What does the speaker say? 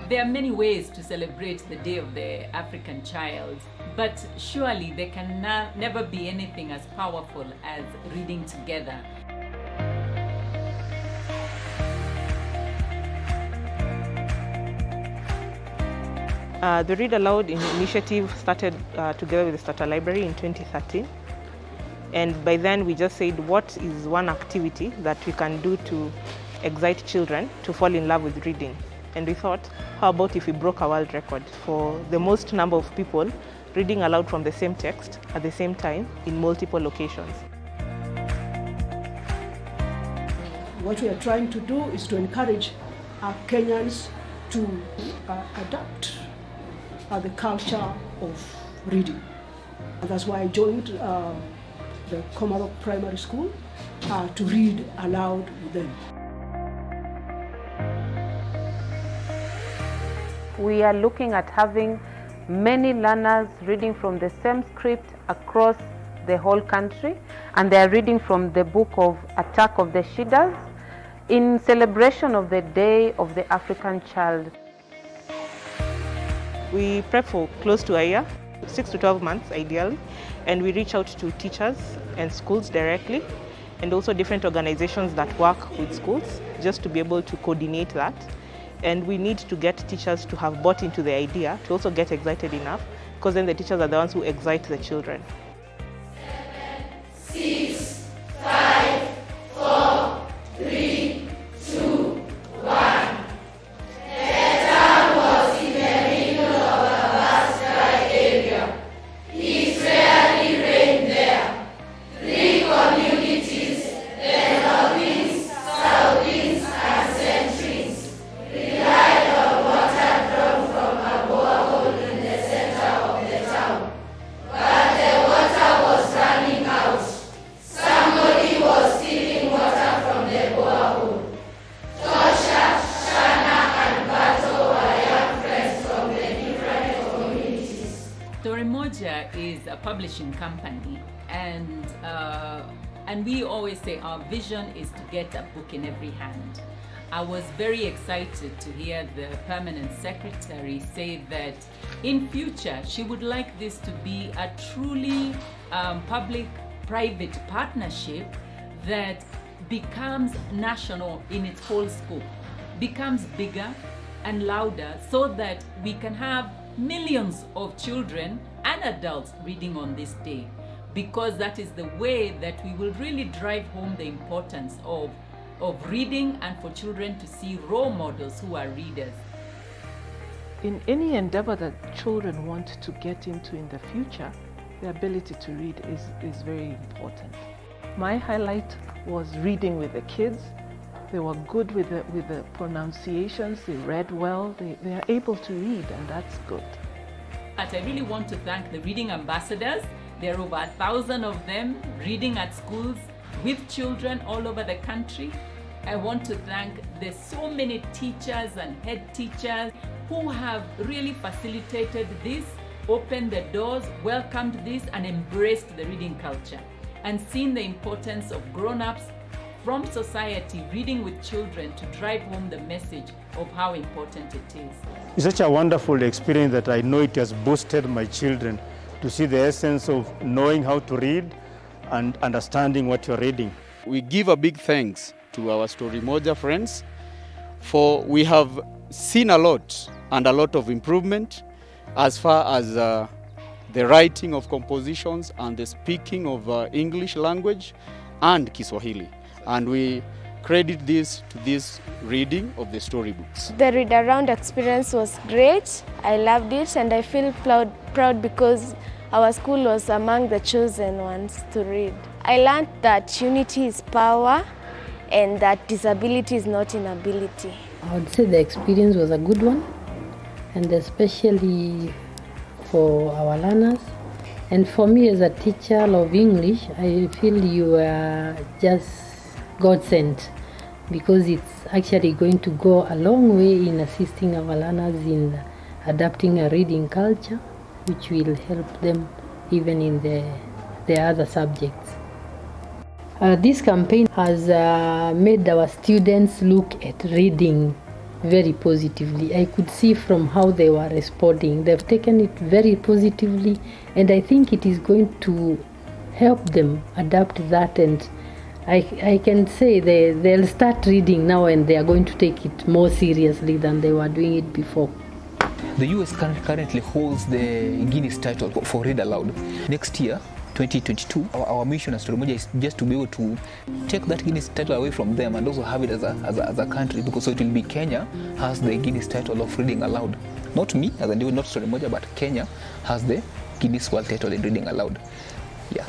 There are many ways to celebrate the Day of the African Child, but surely there can never be anything as powerful as reading together. The Read Aloud initiative started together with the Starter Library in 2013. And by then we just said, what is one activity that we can do to excite children to fall in love with reading? And we thought, how about if we broke a world record for the most number of people reading aloud from the same text at the same time in multiple locations? What we are trying to do is to encourage Kenyans to adapt the culture of reading. And that's why I joined the Komarok Primary School to read aloud with them. We are looking at having many learners reading from the same script across the whole country, and they are reading from the book of Attack of the Shidas in celebration of the Day of the African Child. We prep for close to a year, 6 to 12 months ideally, and we reach out to teachers and schools directly, and also different organizations that work with schools, just to be able to coordinate that. And we need to get teachers to have bought into the idea, to also get excited enough, because then the teachers are the ones who excite the children. 7, 6, 5, 4, 3, 2, 1. The town was in the middle of a vast dry area. It rarely rained there. 3 communities, the North-East, South-East, and Central-East, relied on water drawn from a borehole in the center of the town. But the water was running out. Somebody was stealing water from the borehole. Tosha, Shana, and Bato were young friends from the different communities. Storymoja is a publishing company, and we always say our vision is to get a book in every hand. I was very excited to hear the permanent secretary say that in future she would like this to be a truly public-private partnership that becomes national in its whole scope, becomes bigger and louder, so that we can have millions of children and adults reading on this day, because that is the way that we will really drive home the importance of reading, and for children to see role models who are readers. In any endeavor that children want to get into in the future, the ability to read is very important. My highlight was reading with the kids. They were good with the pronunciations, they read well, they are able to read, and that's good. But I really want to thank the reading ambassadors. There are over 1,000 of them reading at schools with children all over the country. I want to thank the so many teachers and head teachers who have really facilitated this, opened the doors, welcomed this, and embraced the reading culture, and seen the importance of grown-ups from society reading with children to drive home the message of how important it is. It's such a wonderful experience that I know it has boosted my children to see the essence of knowing how to read and understanding what you're reading. We give a big thanks to our Storymoja friends, for we have seen a lot and a lot of improvement as far as the writing of compositions and the speaking of English language and Kiswahili. And we credit this to this reading of the storybooks. The read around experience was great. I loved it, and I feel proud because our school was among the chosen ones to read. I learned that unity is power and that disability is not inability. I would say the experience was a good one, and especially for our learners. And for me as a teacher of English, I feel you are just God sent, because it's actually going to go a long way in assisting our learners in adapting a reading culture, which will help them even in the other subjects. This campaign has made our students look at reading very positively. I could see from how they were responding. They've taken it very positively, and I think it is going to help them adapt that, and I can say they'll start reading now, and they are going to take it more seriously than they were doing it before. The US currently holds the Guinness title for Read Aloud. Next year, 2022, our mission as Storymoja is just to be able to take that Guinness title away from them and also have it as a country, because so it will be Kenya has the Guinness title of Reading Aloud. Not me, as I do, not Storymoja, but Kenya has the Guinness World title in Reading Aloud. Yeah.